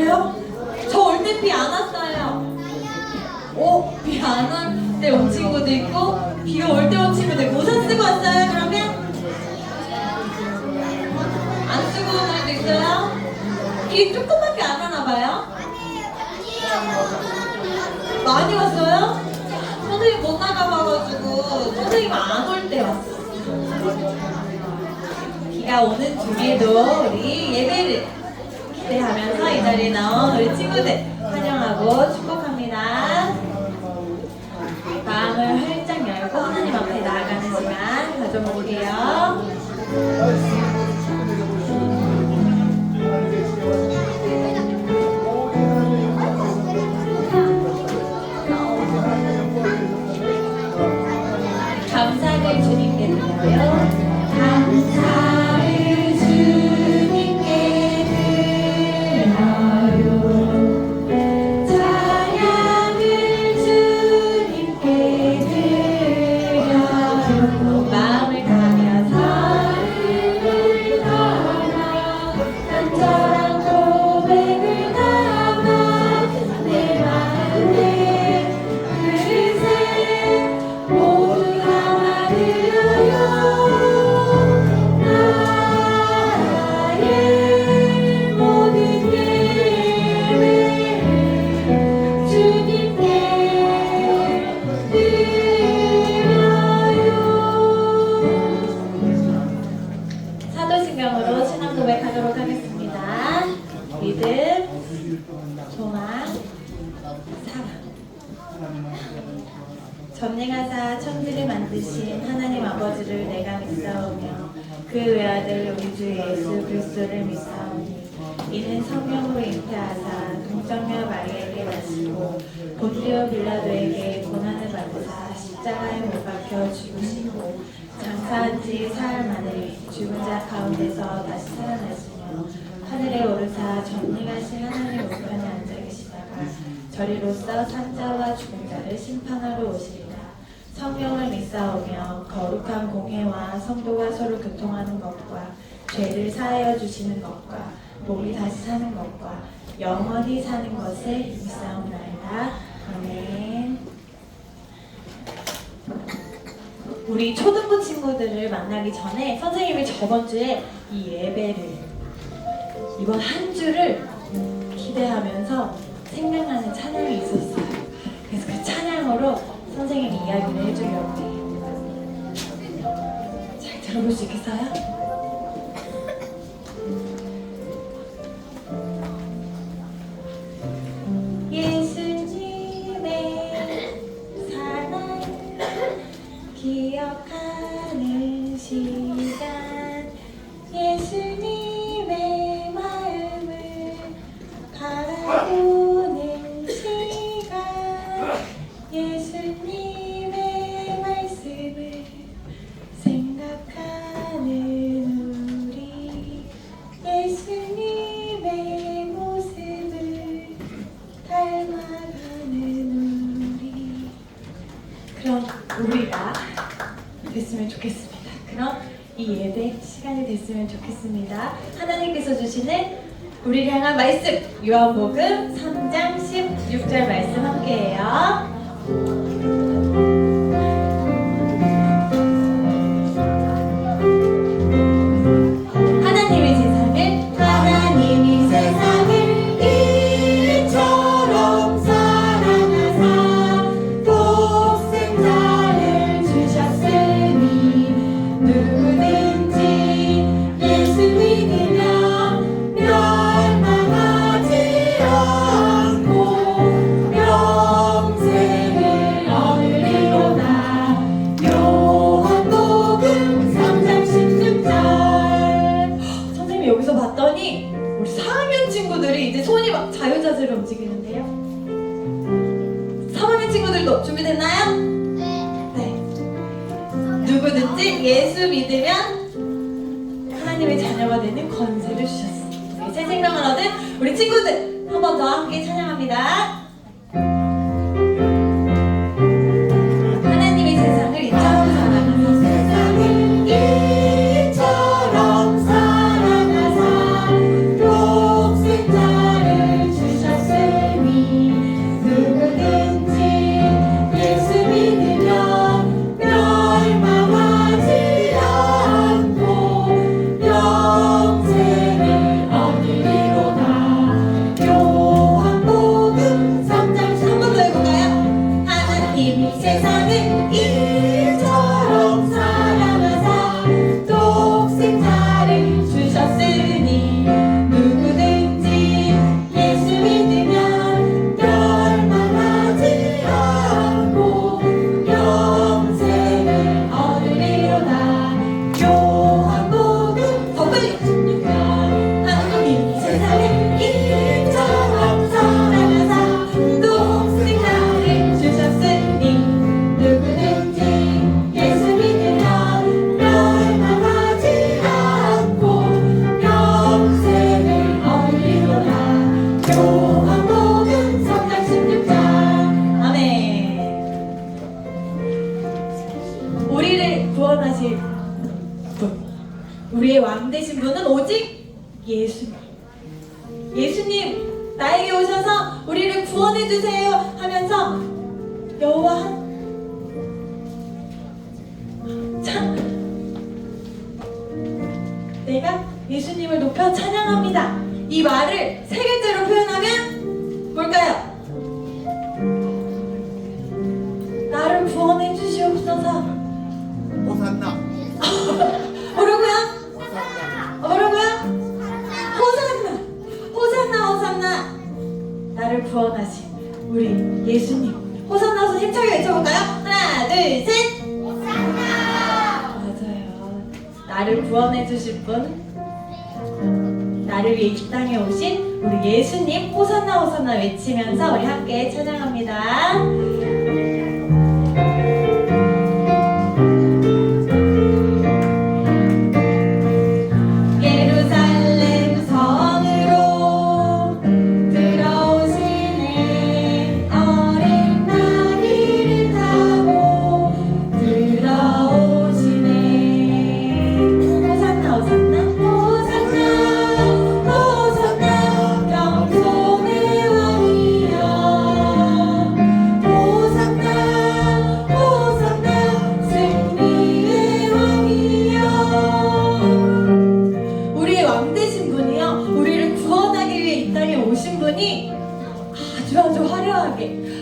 그래요? 저 올 때 비 안 왔어요. 비 안 올 때 온 친구도 있고 비가 올 때 온 친구도 있고 우산 쓰고 왔어요 그러면? 안 쓰고 온 애도 있어요? 비 조금밖에 안 오나 봐요? 많이 왔어요? 선생님 못 나가봐가지고 선생님 안 올 때 왔어. 비가 오는 중에도 우리 예배를 기대하면서 이 자리에 나온 우리 친구들 환영하고 축복합니다. 마음을 활짝 열고 하나님 앞에 나아가는 시간 가져볼게요. 감사를 주님께 드려요. 감사를 주님께 드려요. 찬양을 주님께 드려요. 마음을 다하면서 간절한 고백을 담아 내 마음에 그새 모두 담아드려요. 나의 모든 예배 주님께 드려요. 사도신경으로 신앙 고백하도록 하겠습니다. 믿음, 소망, 사랑. 전능하사 천지를 만드신 하나님 아버지를 내가 믿사오며 그 외아들 우리 주 예수 그리스도를 믿사오니 이는 성령으로 잉태하사 동정녀 마리아에게 나시고 본디오 빌라도에게 고난을 받으사 십자가에 못 박혀 죽으시고 장사한 지 사흘 만에 죽은 자 가운데서 다시 살아나시며 하늘에 오르사 전능하신 하나님 우편에 앉아 계시다가 저리로서 산자와 죽은 자를 심판하러 오시리라. 성령을 믿사오며 거룩한 공회와 성도가 서로 교통하는 것과 죄를 사하여 주시는 것과 몸이 다시 사는 것과 영원히 사는 것을 믿사옵나이다. 아멘. 우리 초등부 친구들을 만나기 전에 선생님이 저번 주에 이 예배를 이번 한 주를 기대하면서 생각나는 찬양이 있었어요. 그래서 그 찬양으로 선생님이 이야기를 해주려고 해요. 잘 들어볼 수 있겠어요? 예수님의 사랑 기억하는 시간 예수님의 마음을 바라보는 시간 예수님의 말씀을 생각하는 우리 예수님의 모습을 닮아가는 우리 그럼 우리가 됐으면 좋겠습니다. 그럼 이 예배 시간이 됐으면 좋겠습니다. 하나님께서 주시는 우리를 향한 말씀 요한복음 3장 16절 말씀 함께해요. 하나님이 세상을 이처럼 사랑하사 독생자를 주셨으니 누구든지 예수 믿으며 멸망하지 않고 영생을 얻으리로다. 요한복음 3장 16절. 선생님이 여기서 봤더니 우리 4학년 친구들이 이제 손이 막 자유자재로 움직이는데요. 3학년 친구들도 준비됐나요? 네. 누구든지 예수 믿으면 하나님의 자녀가 되는 권세를 주셨습니다. 새 생명을 얻은 우리 친구들 한 번 더 함께 찬양합니다. 하나님의 세상을 이처럼 사랑하사 세상을 이처럼 사랑하사 독생자를 예수님 나에게 오셔서 우리를 구원해 주세요 하면서 여호와 참 내가 예수님을 높여 찬양합니다. 이 말을 세 글자로 표현하면 뭘까요? 나를 구원해 주시옵소서. 호산나. 뭐라고요? 호산나. 뭐라고요? 호산나. 호산나 호산나. 나를 구원하신 우리 예수님. 호산나 호산나 힘차게 외쳐볼까요? 하나 둘 셋. 맞아요. 나를 구원해 주실 분, 나를 위해 이 땅에 오신 우리 예수님 호산나 호산나 외치면서 우리 함께 찬양합니다. 예루살렘 성으로 들어오시네. 어린 나귀를 타고 들어오시네. 호산나 호산나 호산나 호산나 영광의 왕이여. 호산나 호산나 승리의 왕이여. 우리의 왕 되신 분이요, 우리를 구원하기 위해 이 땅에 오신 분이 아주 화려하게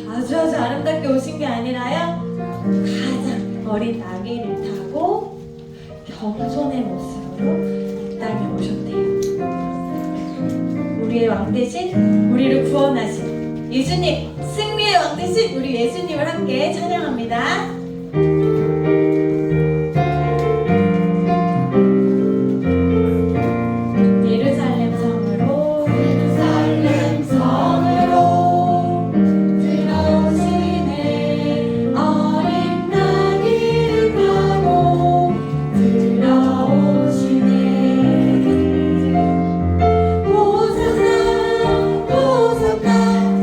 아주 아름답게 오신 게 아니라요, 가장 어린 나귀를 타고 겸손의 모습으로 이 땅에 오셨대요. 우리의 왕 대신 우리를 구원하신 예수님, 승리의 왕 대신 우리 예수님을 함께 찬양합니다. 예루살렘 성으로 들어오시네. 어린 나귀를 타고 들어오시네. 호산나 호산나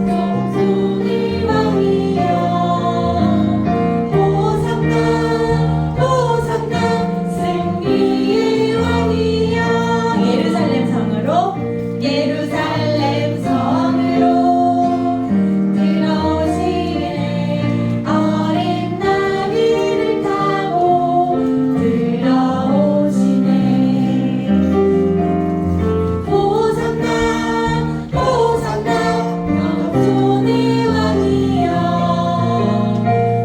영광의 왕이여. 호산나 호산나 승리의 왕이여. 예루살렘 성으로 들어오시네. 어린 나귀를 타고 들어오시네. 호산나 호산나 영광의 왕이여.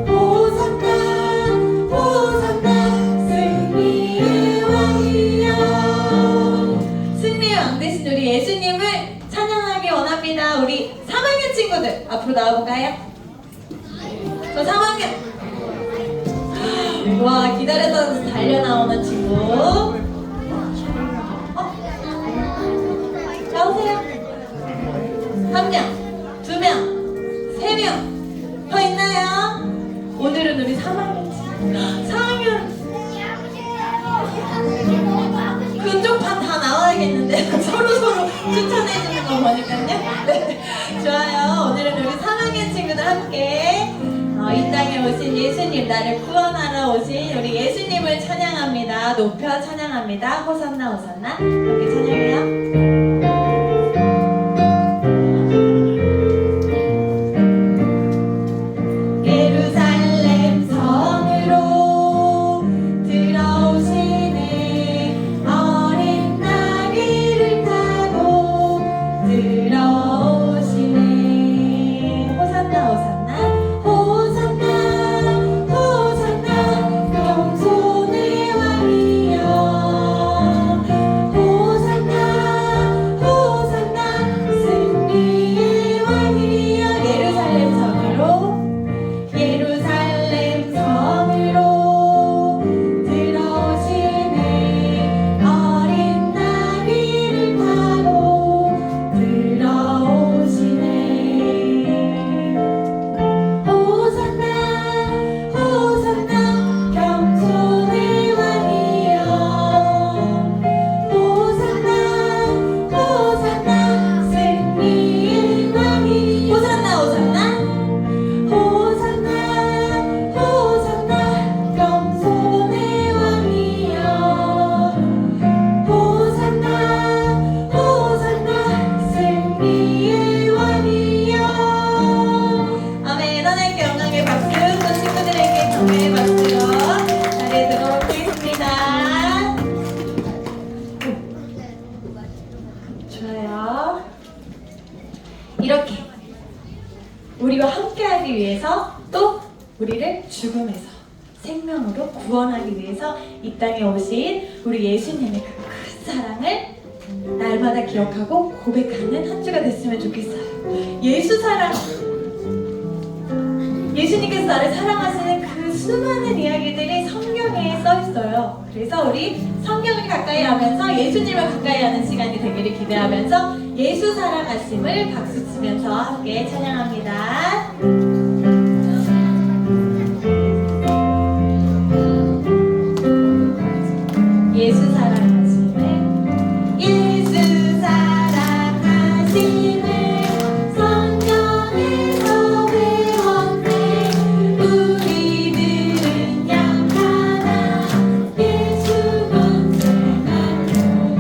호산나 호산나 승리의 왕이여. 승리의 왕 되신 우리 예수님을 찬양하기 원합니다. 우리 3학년 친구들 앞으로 나와볼까요? 저 3학년. 와, 기다렸다 달려 나오는 친구. 나오세요. 1명, 2명, 3명 더 있나요? 오늘은 우리 3학년 친구. 4학년 그쪽 반 다 나와야겠는데 서로 추천해주는 거 보니까요. 네, 좋아요. 오늘은 우리 3학년 친구들 함께 이 땅에 오신 예수님, 나를 구원하러 오신 우리 예수님을 찬양합니다. 높여 찬양합니다. 호산나 호산나 함께 찬양해요. 예루살렘 성으로 들어오시네. 어린 나귀를 타고 들어오시네. 호산나 호산나 호산나 호산나 겸손의 왕이여. 호산나 호산나 승리의 왕이여. 예루살렘 성으로 들어오시네. 어린 나귀를 타고 들어오시네. 이렇게 우리와 함께하기 위해서 또 우리를 죽음에서 생명으로 구원하기 위해서 이 땅에 오신 우리 예수님의 그 큰 사랑을 날마다 기억하고 고백하는 한 주가 됐으면 좋겠어요. 예수 사랑, 예수님께서 나를 사랑하시는 그 수많은 이야기들이 성경에 써 있어요. 그래서 우리 성경을 가까이 하면서 예수님을 가까이 하는 시간이 되기를 기대하면서 예수 사랑하심을 박수 치면서 함께 찬양합니다. 예수 사랑하심을, 예수 사랑하심을 성경에서 배웠네. 우리들은 양 하나 예수 권세만 보라.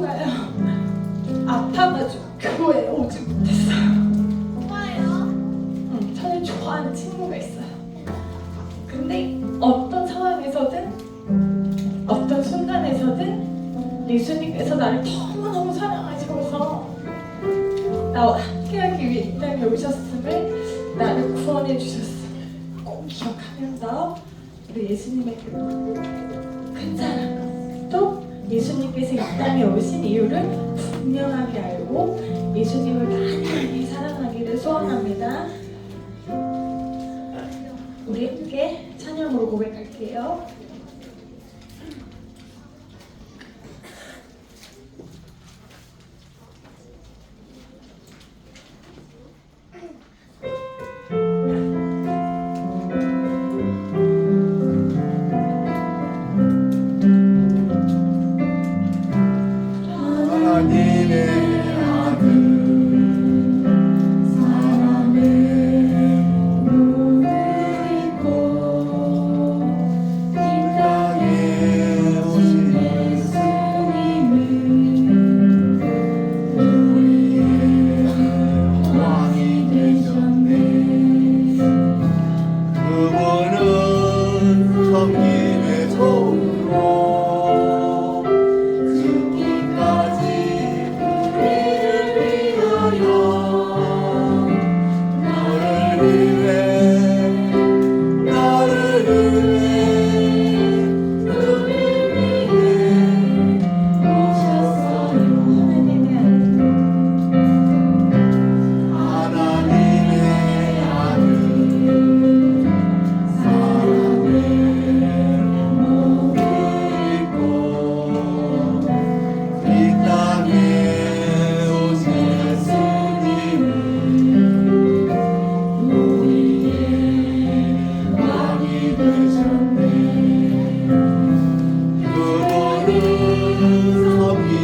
날 사랑하신 아파가지고 교회에 오지 못했어요. 저는 좋아하는 친구가 있어요. 근데 어떤 상황에서든 어떤 순간에서든 예수님께서 나를 너무너무 사랑하셔서 나와 함께하기 위해 이 땅에 오셨음을, 나를 구원해 주셨음을 꼭 기억하면서 우리 예수님의 큰 사랑, 또 예수님께서 이 땅에 오신 이유를 분명하게 알고 예수님을 많이 사랑하기를 소원합니다. 우리 함께 찬양으로 고백할게요. 예수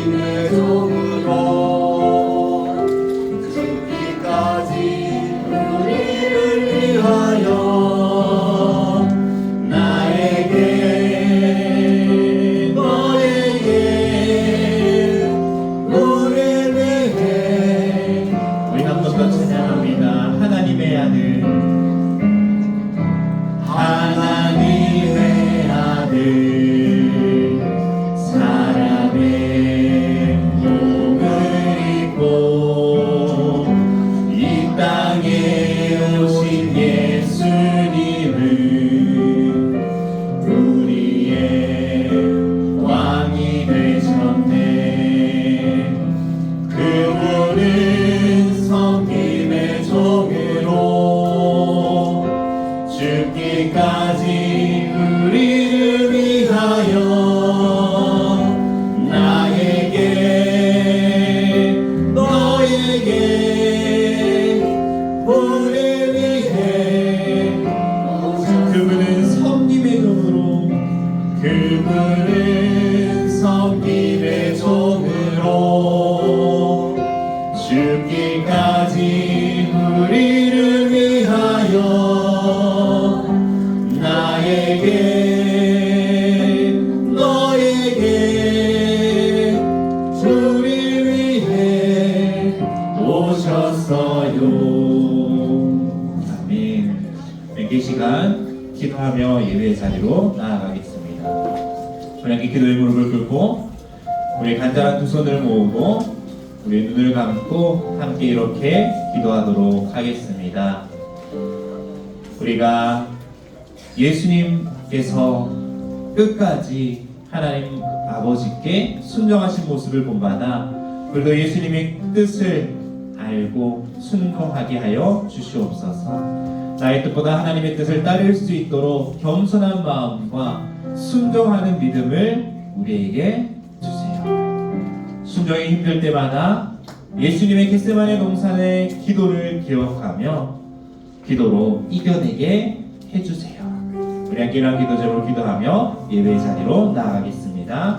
섬김의 종으로 죽기까지 우리를 위하여 나에게 너에게 우리를 위해 우리 한 번 더 찬양합니다. 하나님의 아들 하나님의 아들 사람의 몸을 입고 이 땅에 오신 예수님은 우리의 왕이 되셨네. 그분은 섬김의 종으로 죽기까지 우리를 위하여 나에게 너에게 우리를 위해 그분은 섬김의 종으로 그분은 섬김의 종으로 죽기까지 우리를 위하여 나에게 너에게 우리를 위해 오셨어요. 아멘. 이 시간 기도하며 예배의 자리로 나아가겠습니다. 우리 함께 기도의 무릎을 꿇고 우리 간절한 두 손을 모으고 우리 눈을 감고 함께 이렇게 기도하도록 하겠습니다. 우리가 예수님께서 끝까지 하나님 아버지께 순종하신 모습을 본받아 우리도 예수님의 뜻을 알고 순종하게 하여 주시옵소서. 나의 뜻보다 하나님의 뜻을 따를 수 있도록 겸손한 마음과 순종하는 믿음을 우리에게 주세요. 순종이 힘들 때마다 예수님의 겟세마네 동산의 기도를 기억하며 기도로 이겨내게 해주세요. 우리 함께 이러한 기도 제목으로 기도하며 예배의 자리로 나아가겠습니다.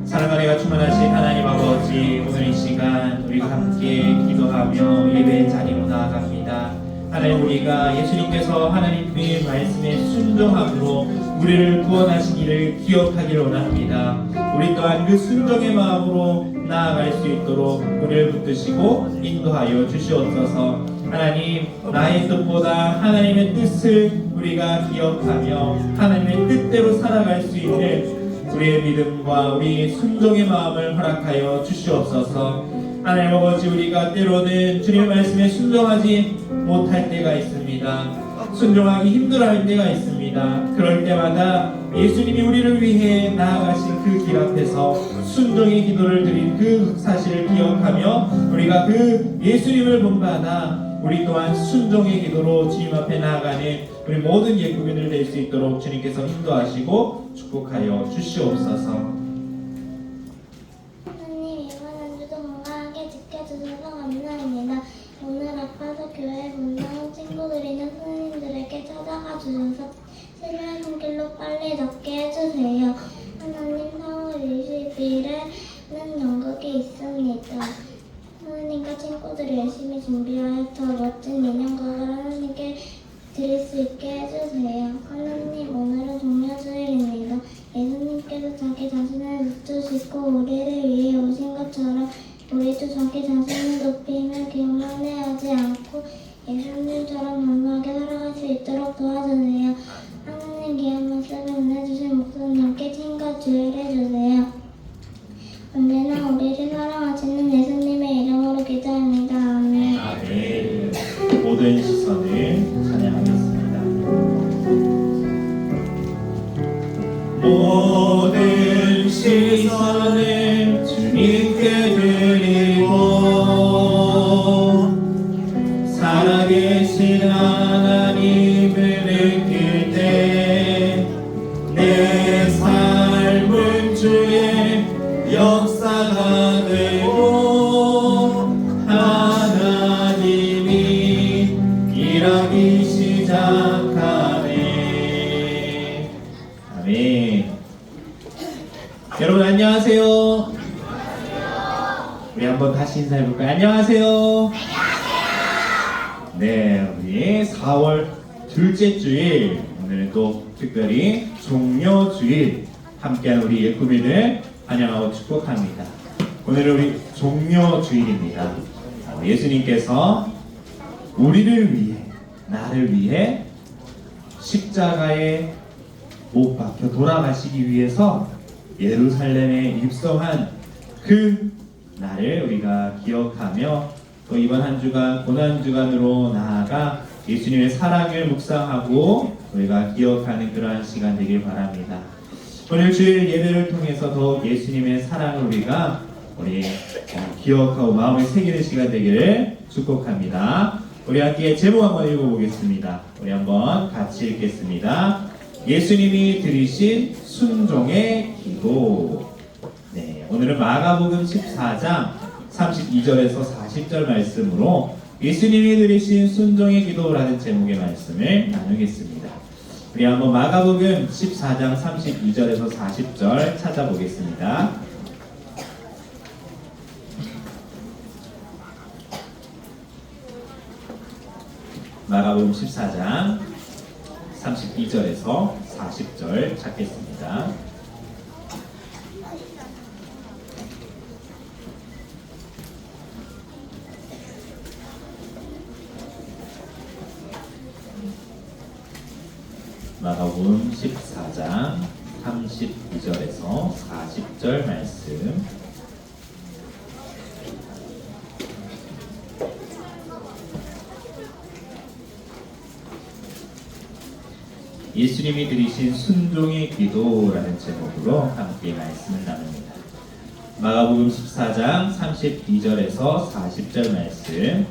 사랑과 은혜가 충만하신 하나님 아버지, 오늘 이 시간 우리가 함께 기도하며 예배의 자리로 나아갑니다. 하나님, 우리가 예수님께서 하나님의 말씀에 순종함으로 우리를 구원하신 일을 기억하기를 원합니다. 우리 또한 그 순종의 마음으로 나아갈 수 있도록 우리를 붙드시고 인도하여 주시옵소서. 하나님, 나의 뜻보다 하나님의 뜻을 우리가 기억하며 하나님의 뜻대로 살아갈 수 있는 우리의 믿음과 우리 순종의 마음을 허락하여 주시옵소서. 하나님 아버지, 우리가 때로는 주님의 말씀에 순종하지 못할 때가 있습니다. 순종하기 힘들어할 때가 있습니다. 그럴 때마다 예수님이 우리를 위해 나아가신 그 길 앞에서 순종의 기도를 드린 그 사실을 기억하며 우리가 그 예수님을 본받아 우리 또한 순종의 기도로 주님 앞에 나아가는 우리 모든 예국인들 될 수 있도록 주님께서 인도하시고 축복하여 주시옵소서. 하나님, 이번 한 주도 건강하게 지켜주셔서 감사합니다. 오늘 아파서 교회에 못 나온 친구들이나 선생님들에게 찾아가 주셔서 치료의 손길로 빨리 낫게 해주세요. 하나님, 4월 20일에는 연극이 있습니다. 하나님과 친구들이 열심히 준비하여 더 멋진 인형극을 하나님께 드릴 수 있게 해주세요. 하나님, 오늘은 종려주일입니다. 예수님께서 자기 자신을 낮추시고 우리를 위해 오신 것처럼 우리도 자기 자신을 높이며 교만해하지 않고 예수님처럼 겸손하게 살아갈 수 있도록 도와주세요. 하나님, 귀한 말씀을 전해주신 목사님께 친과 주일해주세요. 언제나 우리를 사랑하시는 예수님의 이름으로 기도합니다. 아멘. 아멘. 모든 시선을 찬양하겠습니다. 모든 시선을 주님께 드리고 살아계신 하나님을 느낄 때 내 삶은 주의 역사가 되고 하나님이 일하기 시작하네. 아멘. 여러분 안녕하세요. 우리 한번 다시 인사해볼까요? 안녕하세요. 네, 우리 4월 둘째 주일, 오늘은 또 특별히 종료주일 함께한 우리 예수님을 환영하고 축복합니다. 오늘은 우리 종료주일입니다. 예수님께서 우리를 위해, 나를 위해 십자가에 못 박혀 돌아가시기 위해서 예루살렘에 입성한 그 날을 우리가 기억하며 또 이번 한 주간 고난주간으로 나아가 예수님의 사랑을 묵상하고 우리가 기억하는 그러한 시간 되길 바랍니다. 오늘 주일 예배를 통해서 더욱 예수님의 사랑을 우리가 기억하고 마음에 새기는 시간 되기를 축복합니다. 우리 함께 제목 한번 읽어보겠습니다. 우리 한번 같이 읽겠습니다. 예수님이 드리신 순종의 기도. 네, 오늘은 마가복음 14장 32절에서 40절 말씀으로 예수님이 드리신 순종의 기도라는 제목의 말씀을 나누겠습니다. 우리 한번 마가복음 14장 32절에서 40절 찾아보겠습니다. 마가복음 14장 32절에서 40절 찾겠습니다. 마가복음 14장 32절에서 40절 말씀. 예수님이 드리신 순종의 기도라는 제목으로 함께 말씀을 나눕니다. 마가복음 14장 32절에서 40절 말씀.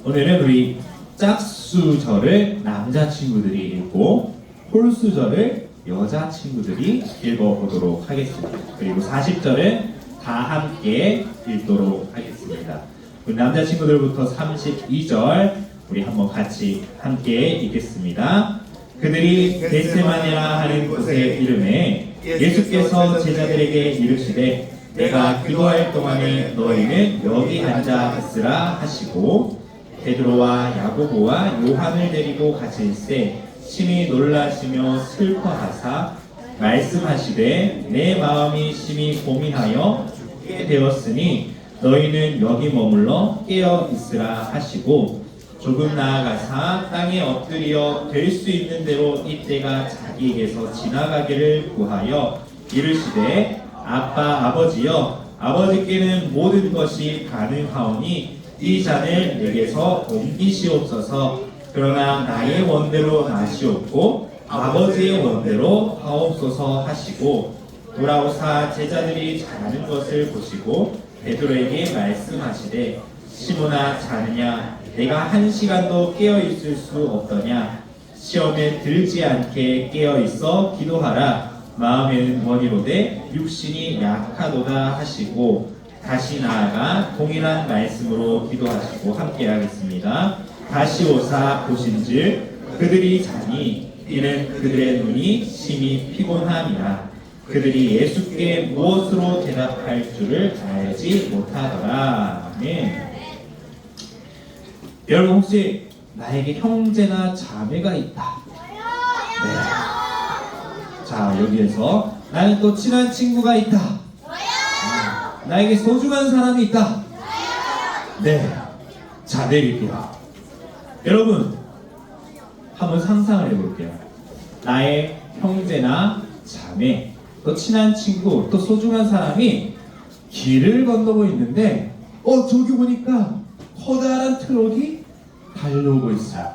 오늘은 우리 짝수절을 남자친구들이 읽고 홀수절을 여자친구들이 읽어보도록 하겠습니다. 그리고 40절은 다 함께 읽도록 하겠습니다. 우리 남자친구들부터 32절 우리 한번 같이 함께 읽겠습니다. 그들이 겟세마네라 하는 곳의 이름에 예수께서 제자들에게 이르시되 내가 기도할 동안에 너희는 여기 앉아 있으라 하시고 베드로와 야고보와 요한을 데리고 가실새 심히 놀라시며 슬퍼하사 말씀하시되 내 마음이 심히 고민하여 죽게 되었으니 너희는 여기 머물러 깨어 있으라 하시고 조금 나아가사 땅에 엎드려 될 수 있는 대로 이때가 자기에게서 지나가기를 구하여 이르시되 아버지여 아버지께는 모든 것이 가능하오니 이 잔을 내게서 옮기시옵소서. 그러나 나의 원대로 마시옵고 아버지의 원대로 하옵소서 하시고 돌아오사 제자들이 자는 것을 보시고 베드로에게 말씀하시되 시몬아 자느냐 내가 1시간도 깨어 있을 수 없더냐 시험에 들지 않게 깨어 있어 기도하라 마음에는 원이로되 육신이 약하도다 하시고 다시 나아가 동일한 말씀으로 기도하시고 함께 하겠습니다. 다시 오사 보신즉 그들이 자니 이는 그들의 눈이 심히 피곤함이라 그들이 예수께 무엇으로 대답할 줄을 알지 못하더라. 아멘. 여러분 혹시 나에게 형제나 자매가 있다. 네. 자 여기에서 나는 또 친한 친구가 있다. 나에게 소중한 사람이 있다. 네. 자 내릴게요. 여러분 한번 상상을 해볼게요. 나의 형제나 자매, 또 친한 친구, 또 소중한 사람이 길을 건너고 있는데 저기 보니까 커다란 트럭이 달려오고 있어요.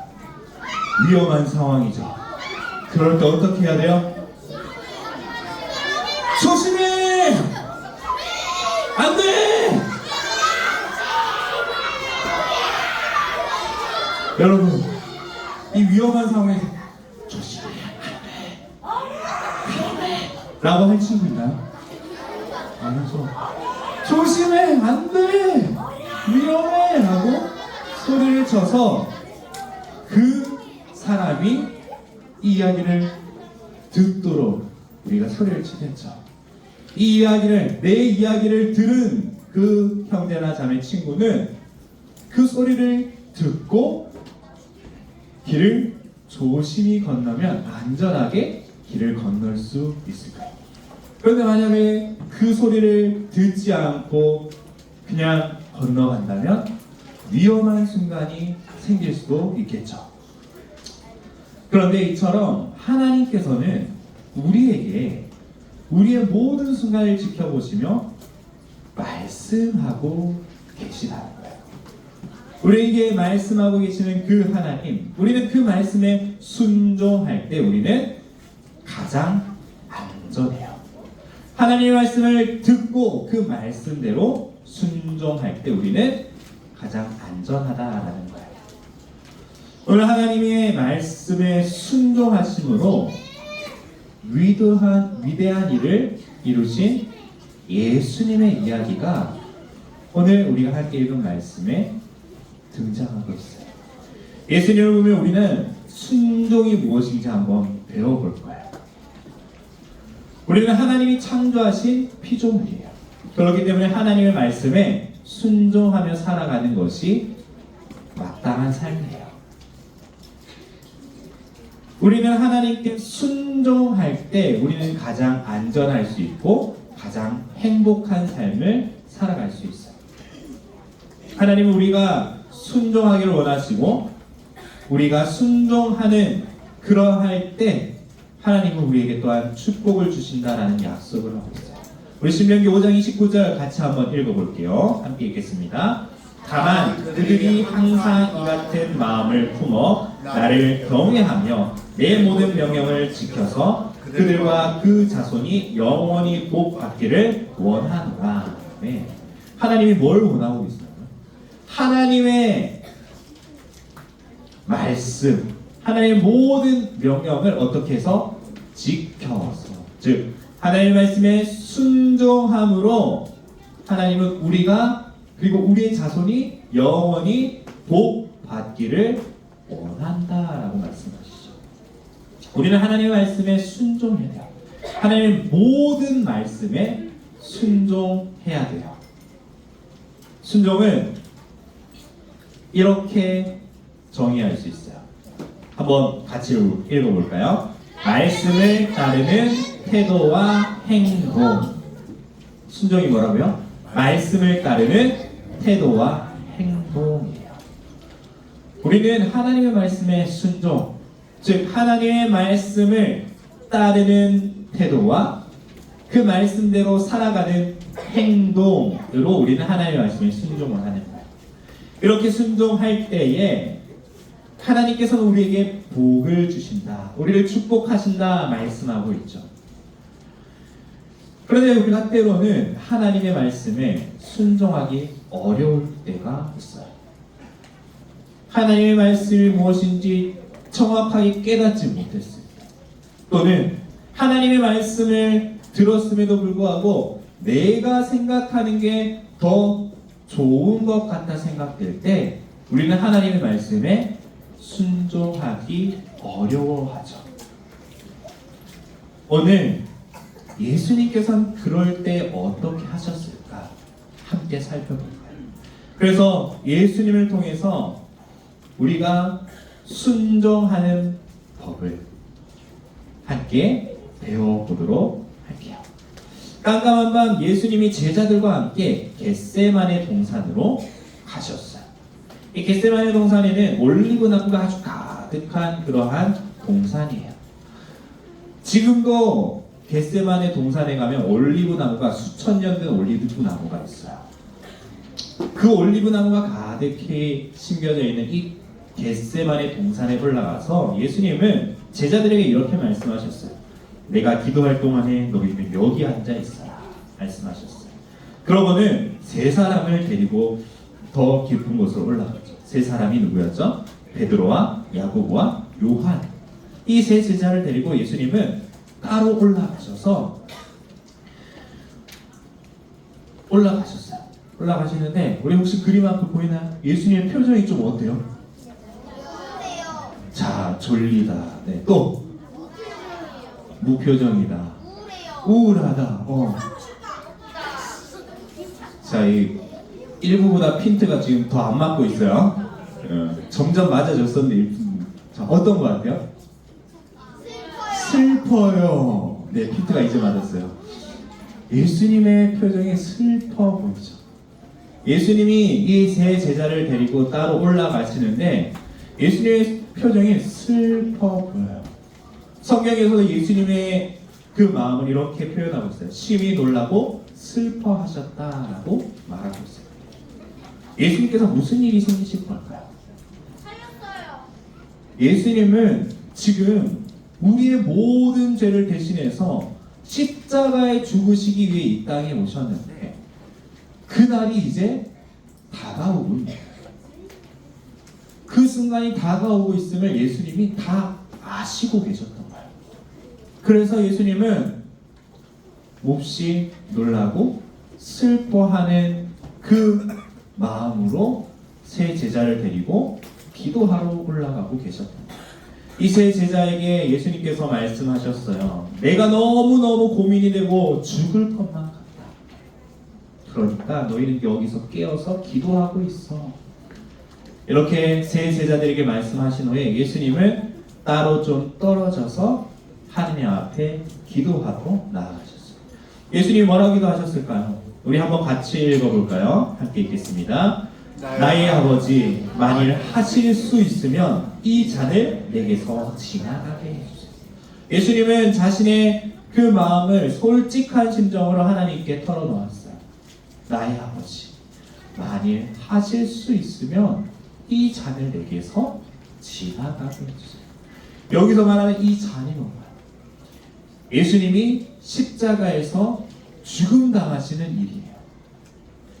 위험한 상황이죠. 그럴 때 어떻게 해야 돼요? 조심해! 안 돼! 여러분, 이 위험한 상황에 조심해, 안 돼! 위험해! 라고 할 친구 있나요? 아니죠. 조심해! 안 돼! 위험해! 라고 소리를 쳐서 그 사람이 이 이야기를 듣도록 우리가 소리를 치겠죠. 이 이야기를, 내 이야기를 들은 그 형제나 자매 친구는 그 소리를 듣고 길을 조심히 건너면 안전하게 길을 건널 수 있을까요? 그런데 만약에 그 소리를 듣지 않고 그냥 건너간다면 위험한 순간이 생길 수도 있겠죠. 그런데 이처럼 하나님께서는 우리에게 우리의 모든 순간을 지켜보시며 말씀하고 계시다는 거예요. 우리에게 말씀하고 계시는 그 하나님, 우리는 그 말씀에 순종할 때 우리는 가장 안전해요. 하나님의 말씀을 듣고 그 말씀대로 순종할 때 우리는 가장 안전하다라는 거예요. 오늘 하나님의 말씀에 순종하심으로 위대한 일을 이루신 예수님의 이야기가 오늘 우리가 함께 읽은 말씀에 등장하고 있어요. 예수님을 보면 우리는 순종이 무엇인지 한번 배워볼 거예요. 우리는 하나님이 창조하신 피조물이에요. 그렇기 때문에 하나님의 말씀에 순종하며 살아가는 것이 마땅한 삶이에요. 우리는 하나님께 순종할 때 우리는 가장 안전할 수 있고 가장 행복한 삶을 살아갈 수 있어요. 하나님은 우리가 순종하기를 원하시고 우리가 순종하는 그러할 때 하나님은 우리에게 또한 축복을 주신다라는 약속을 하고 있어요. 우리 신명기 5장 29절 같이 한번 읽어볼게요. 함께 읽겠습니다. 다만 그들이 항상 이 같은 마음을 품어 나를 경외하며 내 모든 명령을 지켜서 그들과 그 자손이 영원히 복 받기를 원하노라. 네. 하나님이 뭘 원하고 있어요? 하나님의 말씀, 하나님의 모든 명령을 어떻게 해서 지켜서, 즉 하나님의 말씀에 순종함으로 하나님은 우리가 그리고 우리의 자손이 영원히 복 받기를 원한다라고 말씀하시죠. 우리는 하나님의 말씀에 순종해야 돼요. 하나님의 모든 말씀에 순종해야 돼요. 순종은 이렇게 정의할 수 있어요. 한번 같이 읽어볼까요? 말씀을 따르는 태도와 행동. 순종이 뭐라고요? 말씀을 따르는 태도와 행동이에요. 우리는 하나님의 말씀에 순종, 즉 하나님의 말씀을 따르는 태도와 그 말씀대로 살아가는 행동으로 우리는 하나님의 말씀에 순종을 하는 거예요. 이렇게 순종할 때에 하나님께서는 우리에게 복을 주신다, 우리를 축복하신다 말씀하고 있죠. 그런데 우리가 때로는 하나님의 말씀에 순종하기 어려울 때가 있어요. 하나님의 말씀이 무엇인지 정확하게 깨닫지 못했어요. 또는 하나님의 말씀을 들었음에도 불구하고 내가 생각하는 게 더 좋은 것 같다 생각될 때 우리는 하나님의 말씀에 순종하기 어려워하죠. 오늘 예수님께서는 그럴 때 어떻게 하셨을까? 함께 살펴볼까요? 그래서 예수님을 통해서 우리가 순종하는 법을 함께 배워보도록 할게요. 깜깜한 밤 예수님이 제자들과 함께 겟세마네 동산으로 가셨어요. 이 겟세마네 동산에는 올리브 나무가 아주 가득한 그러한 동산이에요. 지금도 겟세마네 동산에 가면 올리브 나무가 수천 년 된 올리브 나무가 있어요. 그 올리브 나무가 가득히 심겨져 있는 이 겟세마네 동산에 올라가서 예수님은 제자들에게 이렇게 말씀하셨어요. 내가 기도할 동안에 너희는 여기 앉아 있어라 말씀하셨어요. 그러고는 세 사람을 데리고 더 깊은 곳으로 올라갔죠. 세 사람이 누구였죠? 베드로와 야고보와 요한. 이 세 제자를 데리고 예수님은 따로 올라가셨어요. 올라가시는데 우리 혹시 그림 앞에 보이나요? 예수님의 표정이 좀 어때요? 자, 졸리다. 네, 또 무표정이다. 우울하다. 자, 이 1부보다 핀트가 지금 더 안 맞고 있어요. 점점 맞아졌었는데 자, 어떤 것 같아요? 슬퍼요. 네, 핀트가 이제 맞았어요. 예수님의 표정이 슬퍼 보이죠. 예수님이 이 세 제자를 데리고 따로 올라가시는데 예수님의 표정이 슬퍼 보여요. 성경에서도 예수님의 그 마음을 이렇게 표현하고 있어요. 심히 놀라고 슬퍼하셨다라고 말하고 있어요. 예수님께서 무슨 일이 생기실 걸까요? 예수님은 지금 우리의 모든 죄를 대신해서 십자가에 죽으시기 위해 이 땅에 오셨는데 그날이 이제 다가오고 있는 거예요. 그 순간이 다가오고 있음을 예수님이 다 아시고 계셨던 거예요. 그래서 예수님은 몹시 놀라고 슬퍼하는 그 마음으로 세 제자를 데리고 기도하러 올라가고 계셨던 거예요. 이 세 제자에게 예수님께서 말씀하셨어요. 내가 너무너무 고민이 되고 죽을 것만 같다. 그러니까 너희는 여기서 깨어서 기도하고 있어. 이렇게 세 제자들에게 말씀하신 후에 예수님은 따로 좀 떨어져서 하느님 앞에 기도하러 나아가셨어요. 예수님이 뭐라고 기도하셨을까요? 우리 한번 같이 읽어볼까요? 함께 읽겠습니다. 나의 아버지, 만일 하실 수 있으면 이 잔을 내게서 지나가게 해주세요. 예수님은 자신의 그 마음을 솔직한 심정으로 하나님께 털어놓았어요. 나의 아버지, 만일 하실 수 있으면 이 잔을 내게서 지나가게 해주세요. 여기서 말하는 이 잔이 뭔가요? 예수님이 십자가에서 죽음당하시는 일이에요.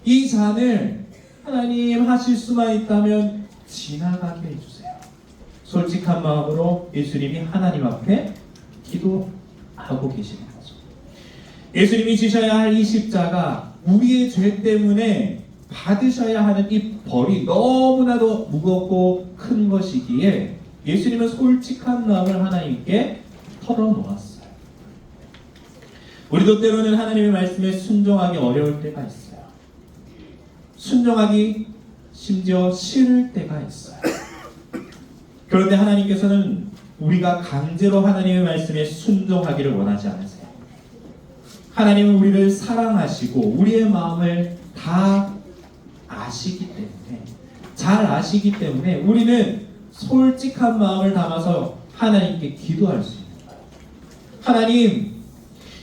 이 잔을 하나님 하실 수만 있다면 지나가게 해주세요. 솔직한 마음으로 예수님이 하나님 앞에 기도하고 계시는 거죠. 예수님이 지셔야 할 이 십자가, 우리의 죄 때문에 받으셔야 하는 이 벌이 너무나도 무겁고 큰 것이기에 예수님은 솔직한 마음을 하나님께 털어놓았어요. 우리도 때로는 하나님의 말씀에 순종하기 어려울 때가 있어요. 순종하기 심지어 싫을 때가 있어요. 그런데 하나님께서는 우리가 강제로 하나님의 말씀에 순종하기를 원하지 않으세요. 하나님은 우리를 사랑하시고 우리의 마음을 다 아시기 때문에, 잘 아시기 때문에 우리는 솔직한 마음을 담아서 하나님께 기도할 수 있는 거예요. 하나님,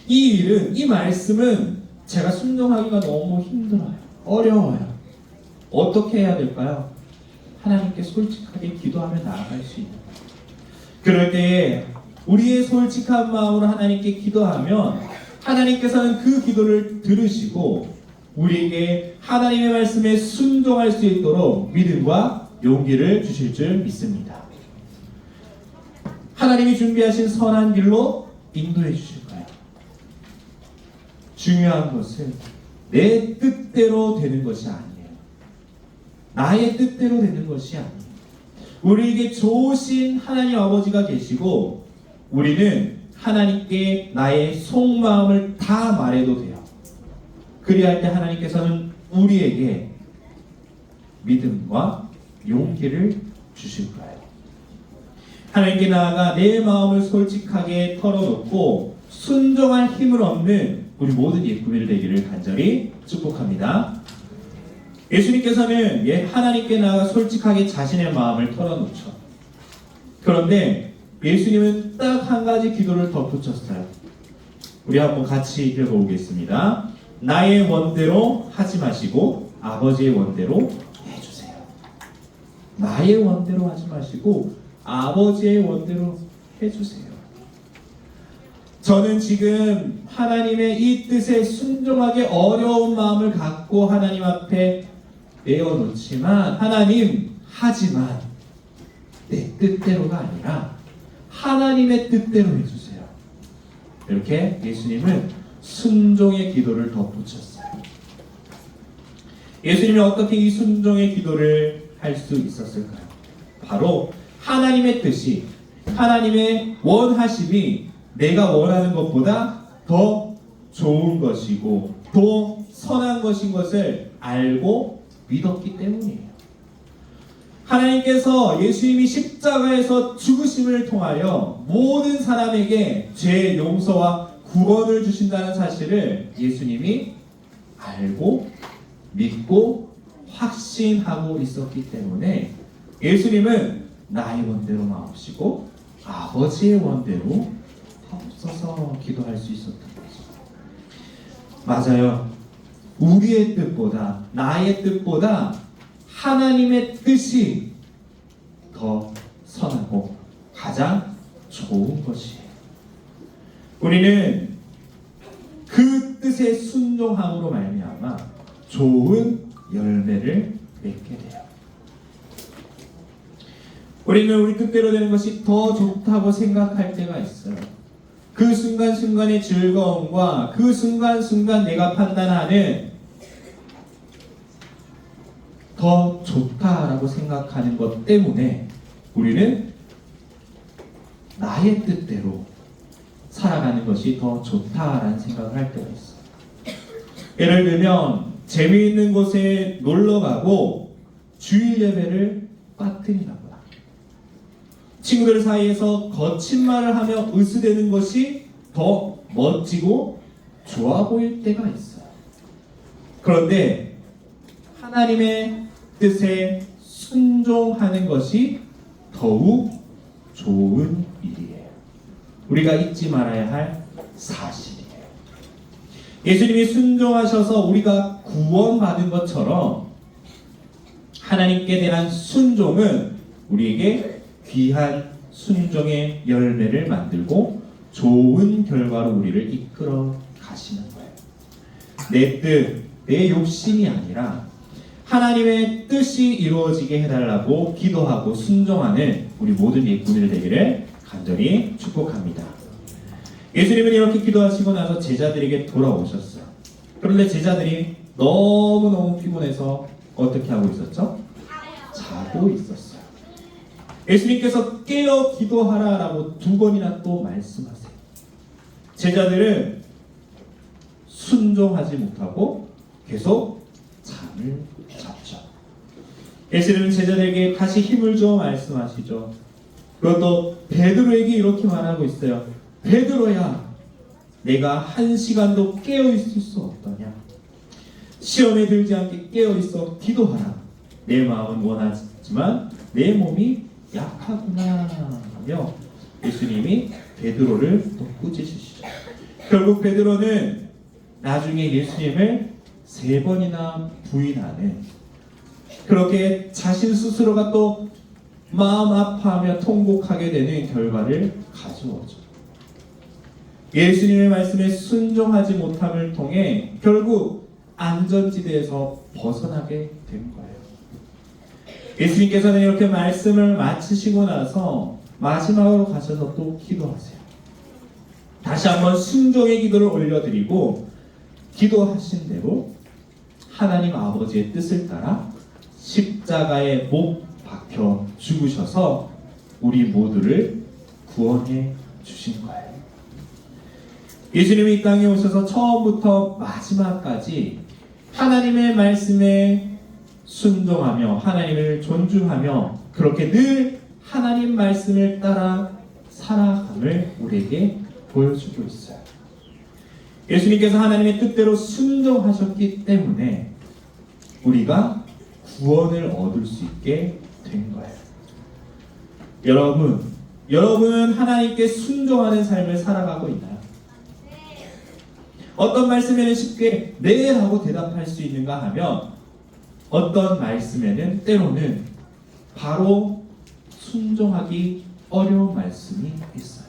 이 일은, 이 말씀은 제가 순종하기가 너무 힘들어요. 어려워요. 어떻게 해야 될까요? 하나님께 솔직하게 기도하며 나아갈 수 있는 거예요. 그럴 때에 우리의 솔직한 마음으로 하나님께 기도하면 하나님께서는 그 기도를 들으시고 우리에게 하나님의 말씀에 순종할 수 있도록 믿음과 용기를 주실 줄 믿습니다. 하나님이 준비하신 선한 길로 인도해 주실 거예요. 중요한 것은 내 뜻대로 되는 것이 아니에요. 나의 뜻대로 되는 것이 아니에요. 우리에게 좋으신 하나님 아버지가 계시고 우리는 하나님께 나의 속마음을 다 말해도 돼요. 그리할 때 하나님께서는 우리에게 믿음과 용기를 주실 거예요. 하나님께 나아가 내 마음을 솔직하게 털어놓고 순종할 힘을 얻는 우리 모든 예쁘이들 되기를 간절히 축복합니다. 예수님께서는 하나님께 나아가 솔직하게 자신의 마음을 털어놓죠. 그런데 예수님은 딱 한 가지 기도를 덧붙였어요. 우리 한번 같이 읽어보겠습니다. 나의 원대로 하지 마시고 아버지의 원대로 해주세요. 나의 원대로 하지 마시고 아버지의 원대로 해주세요. 저는 지금 하나님의 이 뜻에 순종하기 어려운 마음을 갖고 하나님 앞에 내어놓지만 하나님, 하지만 내 뜻대로가 아니라 하나님의 뜻대로 해주세요. 이렇게 예수님은 순종의 기도를 덧붙였어요. 예수님이 어떻게 이 순종의 기도를 할 수 있었을까요? 바로 하나님의 뜻이, 하나님의 원하심이 내가 원하는 것보다 더 좋은 것이고 더 선한 것인 것을 알고 믿었기 때문이에요. 하나님께서 예수님이 십자가에서 죽으심을 통하여 모든 사람에게 죄 용서와 구원을 주신다는 사실을 예수님이 알고 믿고 확신하고 있었기 때문에 예수님은 나의 원대로 마옵시고 아버지의 원대로 하옵소서 기도할 수 있었던 거죠. 맞아요. 우리의 뜻보다 나의 뜻보다 하나님의 뜻이 더 선하고 가장 좋은 것이에요. 우리는 그 뜻에 순종함으로 말미암아 좋은 열매를 맺게 돼요. 우리는 우리 뜻대로 되는 것이 더 좋다고 생각할 때가 있어요. 그 순간순간의 즐거움과 그 순간순간 내가 판단하는 더 좋다라고 생각하는 것 때문에 우리는 나의 뜻대로 살아가는 것이 더 좋다라는 생각을 할 때가 있어요. 예를 들면 재미있는 곳에 놀러가고 주일 예배를 빠뜨린다거나 친구들 사이에서 거친 말을 하며 으스대는 것이 더 멋지고 좋아 보일 때가 있어요. 그런데 하나님의 뜻에 순종하는 것이 더욱 좋은 일이에요. 우리가 잊지 말아야 할 사실이에요. 예수님이 순종하셔서 우리가 구원받은 것처럼 하나님께 대한 순종은 우리에게 귀한 순종의 열매를 만들고 좋은 결과로 우리를 이끌어 가시는 거예요. 내 뜻, 내 욕심이 아니라 하나님의 뜻이 이루어지게 해달라고 기도하고 순종하는 우리 모든 예꾼들 되기를 간절히 축복합니다. 예수님은 이렇게 기도하시고 나서 제자들에게 돌아오셨어요. 그런데 제자들이 너무너무 피곤해서 어떻게 하고 있었죠? 자고 있었어요. 예수님께서 깨어 기도하라라고 2번이나 또 말씀하세요. 제자들은 순종하지 못하고 계속 잠을 잤죠. 예수님은 제자들에게 다시 힘을 주어 말씀하시죠. 그것도 베드로에게 이렇게 말하고 있어요. 베드로야, 내가 1시간도 깨어 있을 수 없더냐? 시험에 들지 않게 깨어 있어 기도하라. 내 마음은 원하지만 내 몸이 약하구나 하며 예수님이 베드로를 또 꾸짖으시죠. 결국 베드로는 나중에 예수님을 3번이나 부인하는, 그렇게 자신 스스로가 또 마음 아파하며 통곡하게 되는 결과를 가져오죠. 예수님의 말씀에 순종하지 못함을 통해 결국 안전지대에서 벗어나게 된 거예요. 예수님께서는 이렇게 말씀을 마치시고 나서 마지막으로 가셔서 또 기도하세요. 다시 한번 순종의 기도를 올려드리고 기도하신 대로 하나님 아버지의 뜻을 따라 십자가에 못 박혀 죽으셔서 우리 모두를 구원해 주신 거예요. 예수님이 이 땅에 오셔서 처음부터 마지막까지 하나님의 말씀에 순종하며 하나님을 존중하며 그렇게 늘 하나님 말씀을 따라 살아감을 우리에게 보여주고 있어요. 예수님께서 하나님의 뜻대로 순종하셨기 때문에 우리가 구원을 얻을 수 있게 된 거예요. 여러분은 하나님께 순종하는 삶을 살아가고 있나요? 어떤 말씀에는 쉽게 네 하고 대답할 수 있는가 하면 어떤 말씀에는 때로는 바로 순종하기 어려운 말씀이 있어요.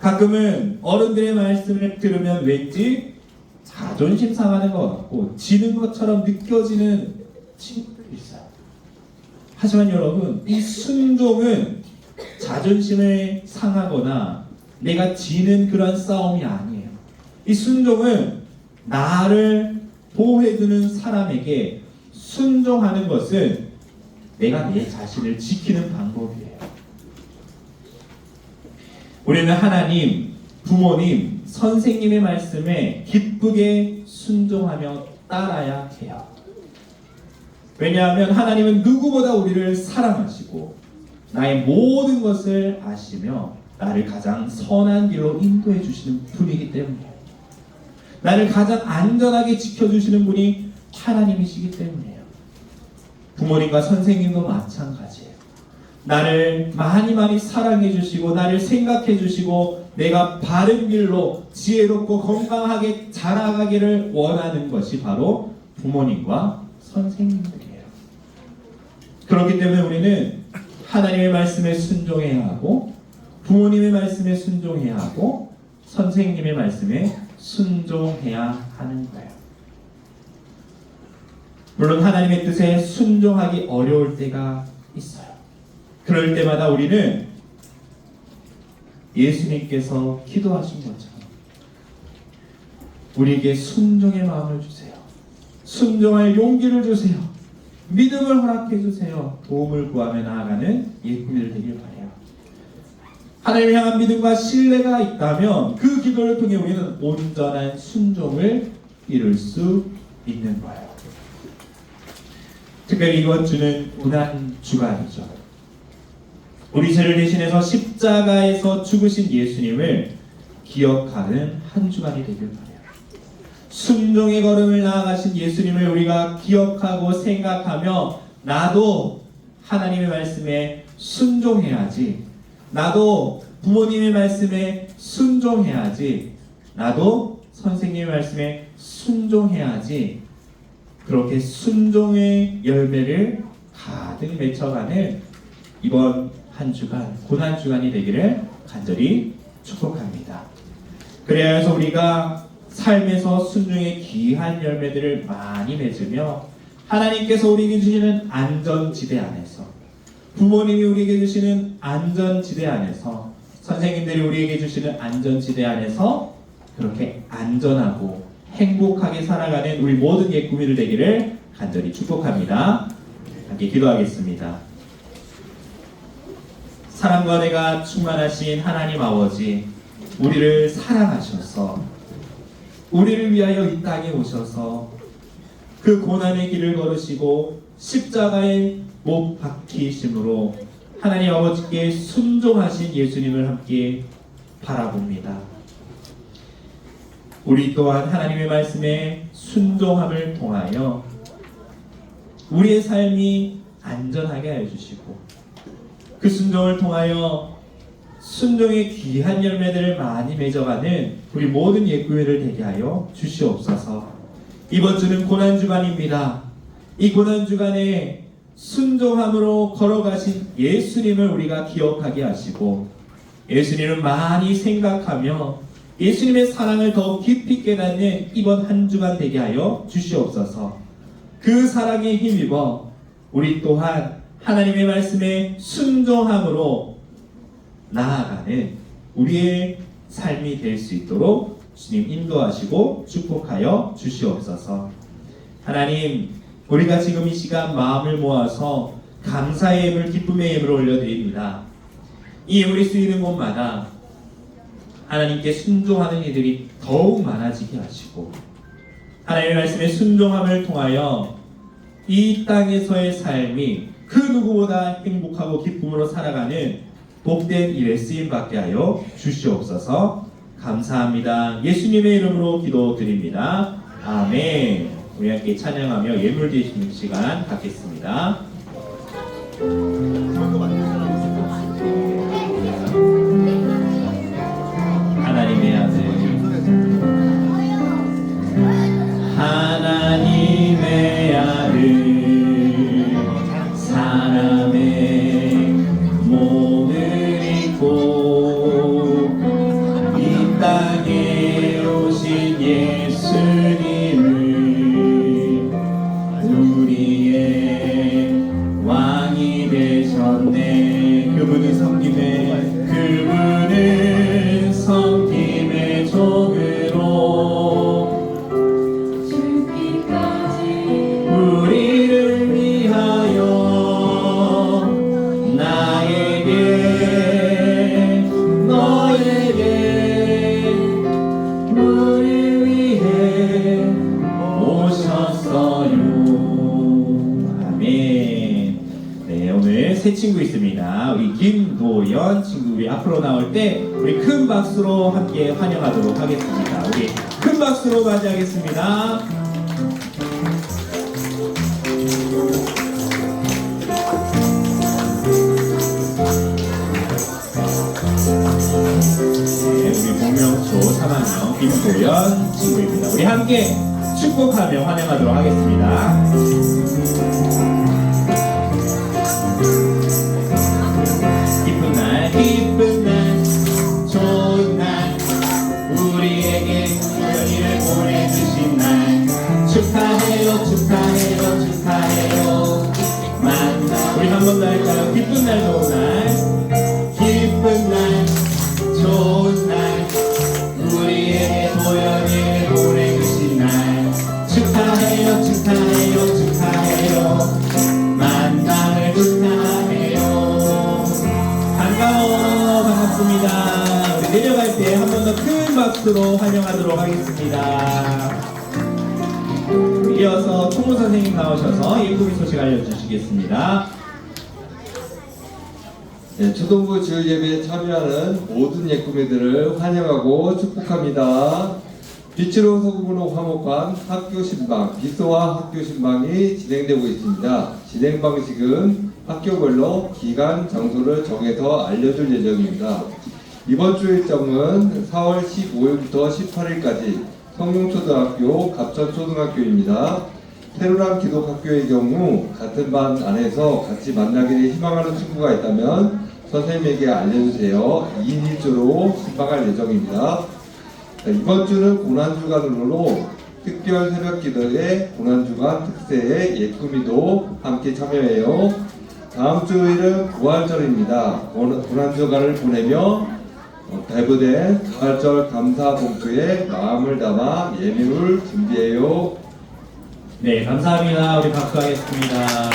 가끔은 어른들의 말씀을 들으면 왠지 자존심 상하는 것 같고 지는 것처럼 느껴지는 친구들이 있어요. 하지만 여러분, 이 순종은 자존심을 상하거나 내가 지는 그런 싸움이 아니에요. 이 순종은 나를 보호해주는 사람에게 순종하는 것은 내가 내 자신을 지키는 방법이에요. 우리는 하나님, 부모님, 선생님의 말씀에 기쁘게 순종하며 따라야 해요. 왜냐하면 하나님은 누구보다 우리를 사랑하시고 나의 모든 것을 아시며 나를 가장 선한 길로 인도해 주시는 분이기 때문이에요. 나를 가장 안전하게 지켜주시는 분이 하나님이시기 때문이에요. 부모님과 선생님도 마찬가지예요. 나를 많이 사랑해 주시고 나를 생각해 주시고 내가 바른 길로 지혜롭고 건강하게 자라가기를 원하는 것이 바로 부모님과 선생님들이에요. 그렇기 때문에 우리는 하나님의 말씀에 순종해야 하고 부모님의 말씀에 순종해야 하고 선생님의 말씀에 순종해야 하는 거예요. 물론 하나님의 뜻에 순종하기 어려울 때가 있어요. 그럴 때마다 우리는 예수님께서 기도하신 것처럼 우리에게 순종의 마음을 주세요. 순종할 용기를 주세요. 믿음을 허락해 주세요. 도움을 구하며 나아가는 예수님들 되길 바라요. 하나님을 향한 믿음과 신뢰가 있다면 그 기도를 통해 우리는 온전한 순종을 이룰 수 있는 거예요. 특별히 이번 주는 고난 주간이죠. 우리 죄를 대신해서 십자가에서 죽으신 예수님을 기억하는 한 주간이 되길 바라요. 순종의 걸음을 나아가신 예수님을 우리가 기억하고 생각하며 나도 하나님의 말씀에 순종해야지, 나도 부모님의 말씀에 순종해야지, 나도 선생님의 말씀에 순종해야지, 그렇게 순종의 열매를 가득 맺혀가는 이번 한 주간, 고난 주간이 되기를 간절히 축복합니다. 그래야 해서 우리가 삶에서 순종의 귀한 열매들을 많이 맺으며 하나님께서 우리에게 주시는 안전지대 안에서, 부모님이 우리에게 주시는 안전지대 안에서, 선생님들이 우리에게 주시는 안전지대 안에서 그렇게 안전하고 행복하게 살아가는 우리 모든 예꾸미들 되기를 간절히 축복합니다. 함께 기도하겠습니다. 사랑과 은혜가 충만하신 하나님 아버지, 우리를 사랑하셔서 우리를 위하여 이 땅에 오셔서 그 고난의 길을 걸으시고 십자가에 못 박히심으로 하나님 아버지께 순종하신 예수님을 함께 바라봅니다. 우리 또한 하나님의 말씀에 순종함을 통하여 우리의 삶이 안전하게 하여 주시고 그 순종을 통하여 순종의 귀한 열매들을 많이 맺어가는 우리 모든 예구회를 되게 하여 주시옵소서. 이번 주는 고난주간입니다. 이 고난주간에 순종함으로 걸어가신 예수님을 우리가 기억하게 하시고 예수님을 많이 생각하며 예수님의 사랑을 더 깊이 깨닫는 이번 한 주간 되게 하여 주시옵소서. 그 사랑에 힘입어 우리 또한 하나님의 말씀에 순종함으로 나아가는 우리의 삶이 될 수 있도록 주님 인도하시고 축복하여 주시옵소서. 하나님, 우리가 지금 이 시간 마음을 모아서 감사의 예물, 기쁨의 예물을 올려드립니다. 이 예물이 쓰이는 곳마다 하나님께 순종하는 이들이 더욱 많아지게 하시고 하나님의 말씀에 순종함을 통하여 이 땅에서의 삶이 그 누구보다 행복하고 기쁨으로 살아가는 복된 일에 쓰임받게 하여 주시옵소서. 감사합니다. 예수님의 이름으로 기도드립니다. 아멘. 우리 함께 찬양하며 예물 드리시는 시간 갖겠습니다. 하나님의 아들, 하나님의 아들, 사람의 몸을 입고 이 땅에 오신 예수님을 우리의 왕이 되셨네. 그분은 섬김의 종으로 죽기까지 우리를 위하여 나에게 너에게 친구 있습니다. 우리 김도연 친구 우리 앞으로 나올 때 우리 큰 박수로 함께 환영하도록 하겠습니다. 우리 큰 박수로 맞이하겠습니다. 네, 우리 복명초 3학년 김도연 친구입니다. 우리 함께 축복하며 환영하도록 하겠습니다. 기쁜 날, 좋은 날, 우리에게 연인을 보내주신 날, 축하해요, 축하해요, 축하해요. 우리 한 번 더 할까요? 기쁜 날, 좋은 날, 기쁜 날, 좋은 날, 우리에게 도연을 보내주신 날, 축하해요, 축하해요, 축하해요. 만남을 축하해요. 반갑습니다. 우리 내려갈 때 한 번 더 큰 박수로 환영하도록 하겠습니다. 이어서 총무 선생님 나오셔서 예쁘게 소식 알려주시겠습니다. 네, 초등부 주일 예배에 참여하는 모든 예꾸미들을 환영하고 축복합니다. 빛으로 소금으로 화목한 학교 신방, 비소와 학교 신방이 진행되고 있습니다. 진행 방식은 학교별로 기간, 장소를 정해서 알려줄 예정입니다. 이번 주 일정은 4월 15일부터 18일까지 성룡초등학교, 갑천초등학교입니다. 새로란 기독학교의 경우 같은 반 안에서 같이 만나기를 희망하는 친구가 있다면 선생님에게 알려주세요. 2인 1조로 신방할 예정입니다. 이번 주는 고난주간으로 특별 새벽기도의 고난주간 특세의 예꾸미도 함께 참여해요. 다음 주일은 부활절입니다. 고난주간을 보내며 배부된 부활절 감사 봉투에 마음을 담아 예물을 준비해요. 네, 감사합니다. 우리 박수하겠습니다.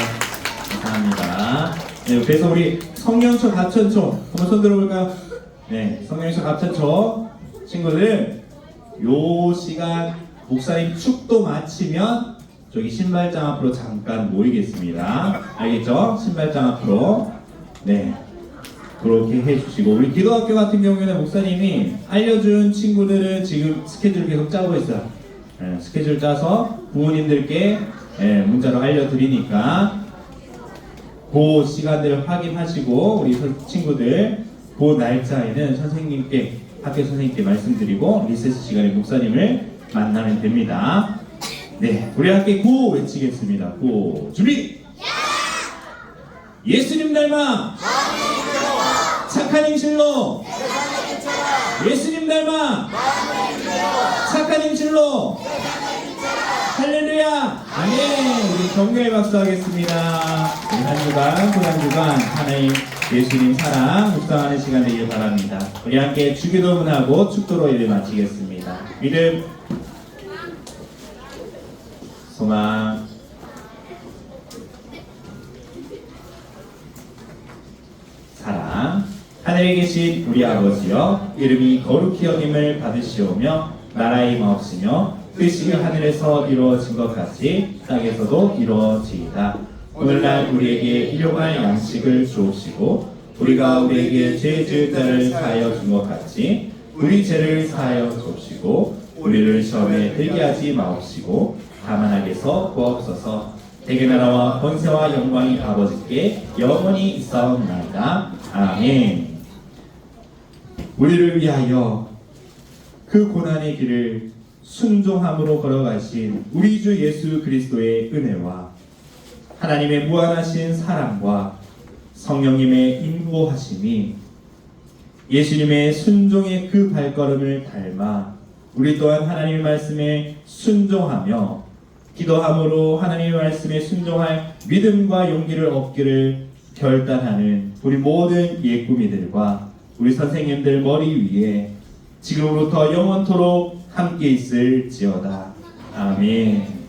감사합니다. 네, 그래서 우리 성령초, 갑천초 한번 손 들어볼까요? 네, 성령초, 갑천초 친구들 요 시간 목사님 축도 마치면 저기 신발장 앞으로 잠깐 모이겠습니다. 알겠죠? 신발장 앞으로. 네, 그렇게 해주시고 우리 기도학교 같은 경우에는 목사님이 알려준 친구들은 지금 스케줄 계속 짜고 있어요. 네, 스케줄 짜서 부모님들께 문자로 알려드리니까 그 시간들을 확인하시고 우리 친구들 그 날짜에는 선생님께 학교 선생님께 말씀드리고 리세스 시간에 목사님을 만나면 됩니다. 네, 우리 함께 구 외치겠습니다. 구 준비! 예수님 닮아 착한 행실로 예수님 닮아 착한 행실로 할렐루야 아멘. 우리 격려의 박수 하겠습니다. 우리 한 주간 고난주간 하나님 예수님 사랑 묵상하는 시간 되길 바랍니다. 우리 함께 주기도문하고 축도로 일을 마치겠습니다. 믿음, 소망, 사랑. 하늘에 계신 우리 아버지여, 이름이 거룩히 여김을 받으시오며 나라의 마옵시며 뜻이 하늘에서 이루어진 것 같이 땅에서도 이루어지이다. 오늘날 우리에게 일용할 양식을 주옵시고 우리가 우리에게 죄 지은 자를 사하여 준 것 같이 우리 죄를 사하여 주옵시고 우리를 시험에 들게 하지 마옵시고 다만 악에서 구하옵소서. 대개 나라와 권세와 영광이 아버지께 영원히 있사옵나이다. 아멘. 우리를 위하여 그 고난의 길을 순종함으로 걸어가신 우리 주 예수 그리스도의 은혜와 하나님의 무한하신 사랑과 성령님의 인도하심이 예수님의 순종의 그 발걸음을 닮아 우리 또한 하나님의 말씀에 순종하며 기도함으로 하나님의 말씀에 순종할 믿음과 용기를 얻기를 결단하는 우리 모든 예꾸미들과 우리 선생님들 머리 위에 지금부터 영원토록 함께 있을지어다. 아멘.